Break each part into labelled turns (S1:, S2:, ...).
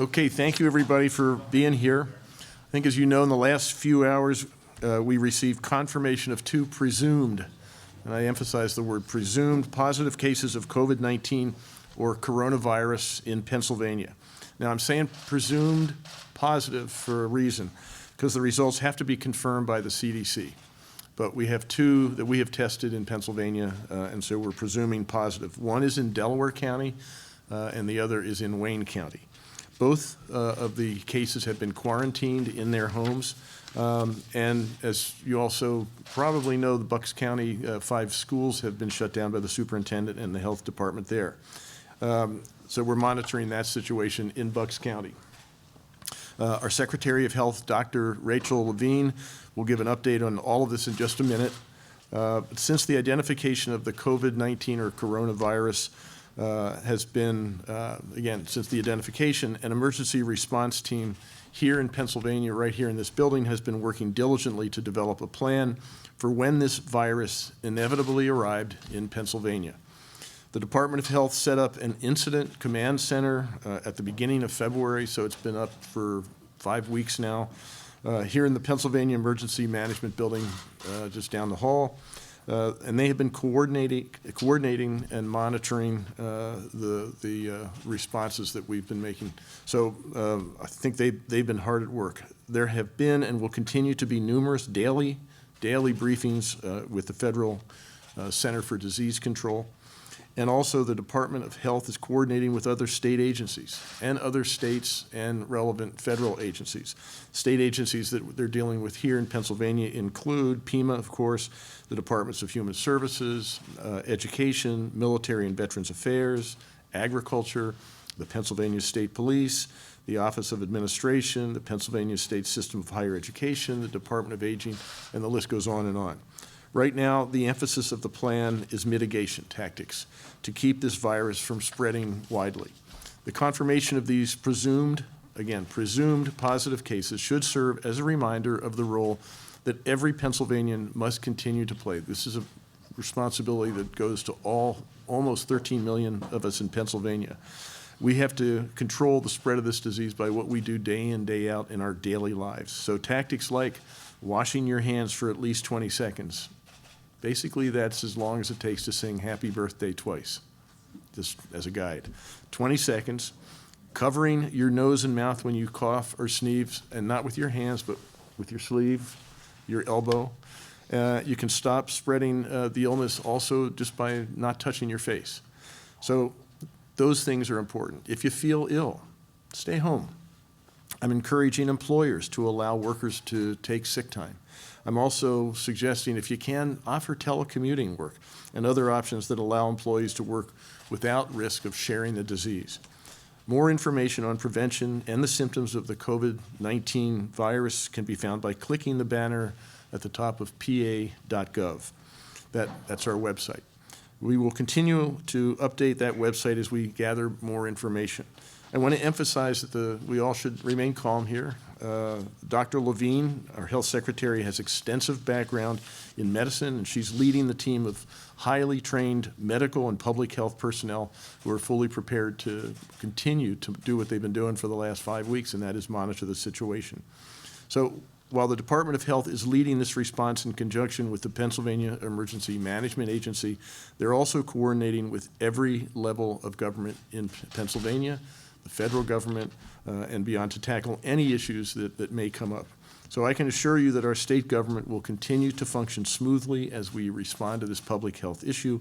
S1: Okay, thank you everybody for being here. I think as you know, in the last few hours, we received confirmation of 2 presumed, and I emphasize the word presumed, positive cases of COVID-19 or coronavirus in Pennsylvania. Now I'm saying presumed positive for a reason, because the results have to be confirmed by the CDC. But we have 2 that we have tested in Pennsylvania, and so we're presuming positive. One is in Delaware County, and the other is in Wayne County. Both of the cases have been quarantined in their homes. And as you also probably know, the Bucks County 5 schools have been shut down by the superintendent and the health department there. So we're monitoring that situation in Bucks County. Our Secretary of Health, Dr. Rachel Levine, will give an update on all of this in just a minute. Since the identification of the COVID-19 or coronavirus has been, again, since the identification, an emergency response team here in Pennsylvania, right here in this building, has been working diligently to develop a plan for when this virus inevitably arrived in Pennsylvania. The Department of Health set up an incident command center at the beginning of February, so it's been up for 5 weeks now, here in the Pennsylvania Emergency Management Building just down the hall. And they have been coordinating and monitoring the responses that we've been making. So I think they've been hard at work. There have been and will continue to be numerous daily briefings with the Federal Center for Disease Control. And also the Department of Health is coordinating with other state agencies and other states and relevant federal agencies. State agencies that they're dealing with here in Pennsylvania include PEMA, of course, the Departments of Human Services, Education, Military and Veterans Affairs, Agriculture, the Pennsylvania State Police, the Office of Administration, the Pennsylvania State System of Higher Education, the Department of Aging, and the list goes on and on. Right now, the emphasis of the plan is mitigation tactics to keep this virus from spreading widely. The confirmation of these presumed positive cases should serve as a reminder of the role that every Pennsylvanian must continue to play. This is a responsibility that goes to almost 13 million of us in Pennsylvania. We have to control the spread of this disease by what we do day in, day out in our daily lives. So tactics like washing your hands for at least 20 seconds. Basically, that's as long as it takes to sing Happy Birthday twice, just as a guide. 20 seconds, covering your nose and mouth when you cough or sneeze, and not with your hands, but with your sleeve, your elbow. You can stop spreading the illness also just by not touching your face. So those things are important. If you feel ill, stay home. I'm encouraging employers to allow workers to take sick time. I'm also suggesting, if you can, offer telecommuting work and other options that allow employees to work without risk of sharing the disease. More information on prevention and the symptoms of the COVID-19 virus can be found by clicking the banner at the top of pa.gov. That's our website. We will continue to update that website as we gather more information. I want to emphasize that we all should remain calm here. Dr. Levine, our health secretary, has extensive background in medicine, and she's leading the team of highly trained medical and public health personnel who are fully prepared to continue to do what they've been doing for the last 5 weeks, and that is monitor the situation. So while the Department of Health is leading this response in conjunction with the Pennsylvania Emergency Management Agency, they're also coordinating with every level of government in Pennsylvania, the federal government, and beyond, to tackle any issues that may come up. So I can assure you that our state government will continue to function smoothly as we respond to this public health issue,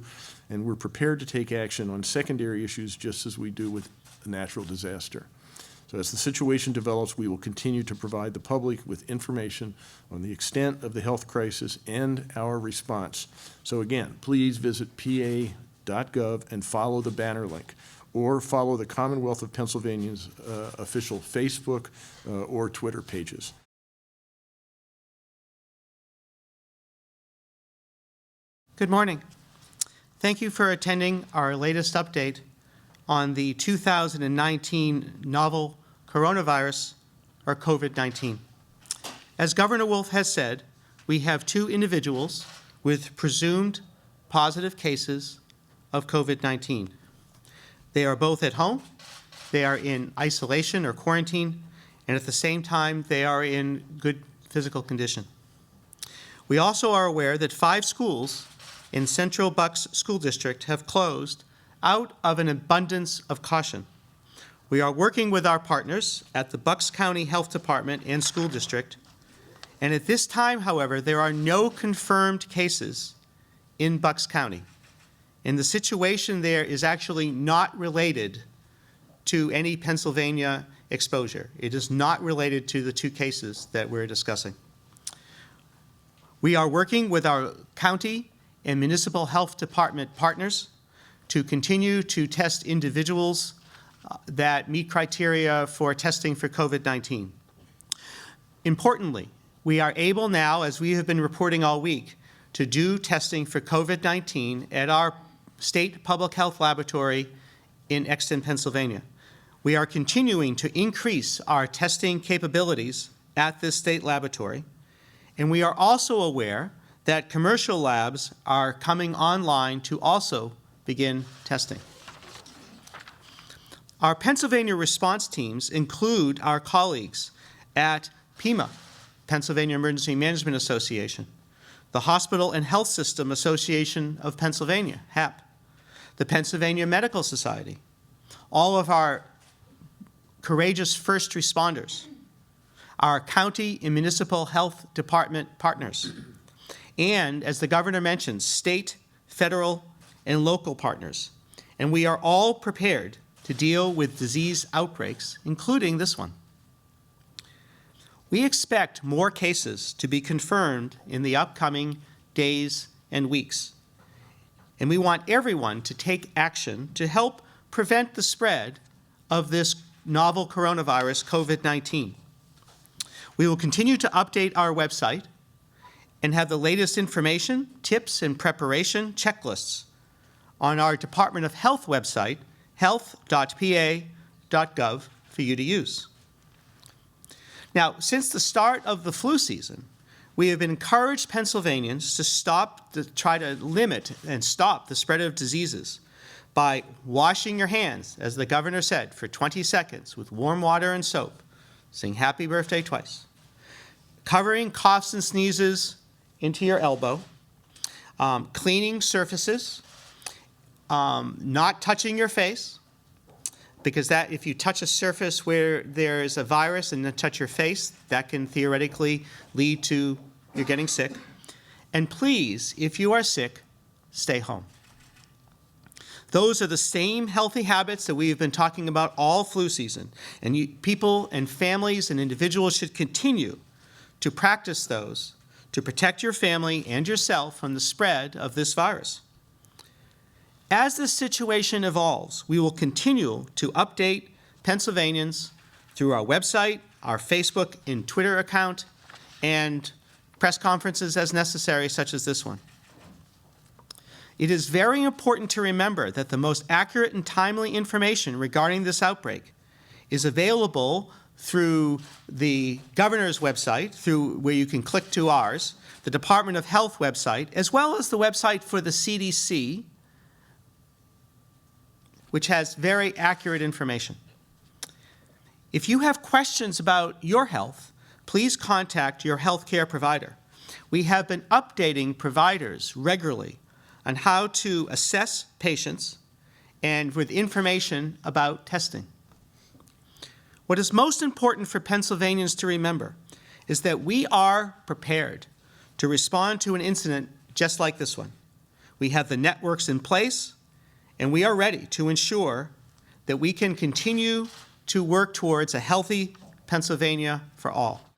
S1: and we're prepared to take action on secondary issues just as we do with a natural disaster. So as the situation develops, we will continue to provide the public with information on the extent of the health crisis and our response. So again, please visit pa.gov and follow the banner link, or follow the Commonwealth of Pennsylvania's official Facebook or Twitter pages.
S2: Good morning. Thank you for attending our latest update on the 2019 novel coronavirus, or COVID-19. As Governor Wolf has said, we have 2 individuals with presumed positive cases of COVID-19. They are both at home they are in isolation or quarantine, and at the same time, they are in good physical condition. We also are aware that 5 schools in Central Bucks School District have closed out of an abundance of caution. We are working with our partners at the Bucks County Health Department and School District, and at this time, however, there are no confirmed cases in Bucks County. And the situation there is actually not related to any Pennsylvania exposure. It is not related to the 2 cases that we're discussing. We are working with our county and municipal health department partners to continue to test individuals that meet criteria for testing for COVID-19. Importantly, we are able now, as we have been reporting all week, to do testing for COVID-19 at our state public health laboratory in Exton, Pennsylvania. We are continuing to increase our testing capabilities at this state laboratory, and we are also aware that commercial labs are coming online to also begin testing. Our Pennsylvania response teams include our colleagues at PEMA, Pennsylvania Emergency Management Association, the Hospital and Health System Association of Pennsylvania, HAP, the Pennsylvania Medical Society, all of our courageous first responders, our county and municipal health department partners, and, as the governor mentioned, state, federal, and local partners. And we are all prepared to deal with disease outbreaks, including this one. We expect more cases to be confirmed in the upcoming days and weeks. And we want everyone to take action to help prevent the spread of this novel coronavirus, COVID-19. We will continue to update our website and have the latest information, tips, and preparation checklists on our Department of Health website, health.pa.gov, for you to use. Now, since the start of the flu season, we have encouraged Pennsylvanians to try to limit and stop the spread of diseases by washing your hands, as the governor said, for 20 seconds with warm water and soap, sing happy birthday twice, covering coughs and sneezes into your elbow, cleaning surfaces, not touching your face, because that if you touch a surface where there is a virus and then touch your face, that can theoretically lead to you getting sick. And please, if you are sick, stay home. Those are the same healthy habits that we have been talking about all flu season. And people and families and individuals should continue to practice those to protect your family and yourself from the spread of this virus. As this situation evolves, we will continue to update Pennsylvanians through our website, our Facebook and Twitter account, and press conferences as necessary, such as this one. It is very important to remember that the most accurate and timely information regarding this outbreak is available through the governor's website, through where you can click to ours, the Department of Health website, as well as the website for the CDC, which has very accurate information. If you have questions about your health, please contact your healthcare provider. We have been updating providers regularly on how to assess patients and with information about testing. What is most important for Pennsylvanians to remember is that we are prepared to respond to an incident just like this one. We have the networks in place, and we are ready to ensure that we can continue to work towards a healthy Pennsylvania for all.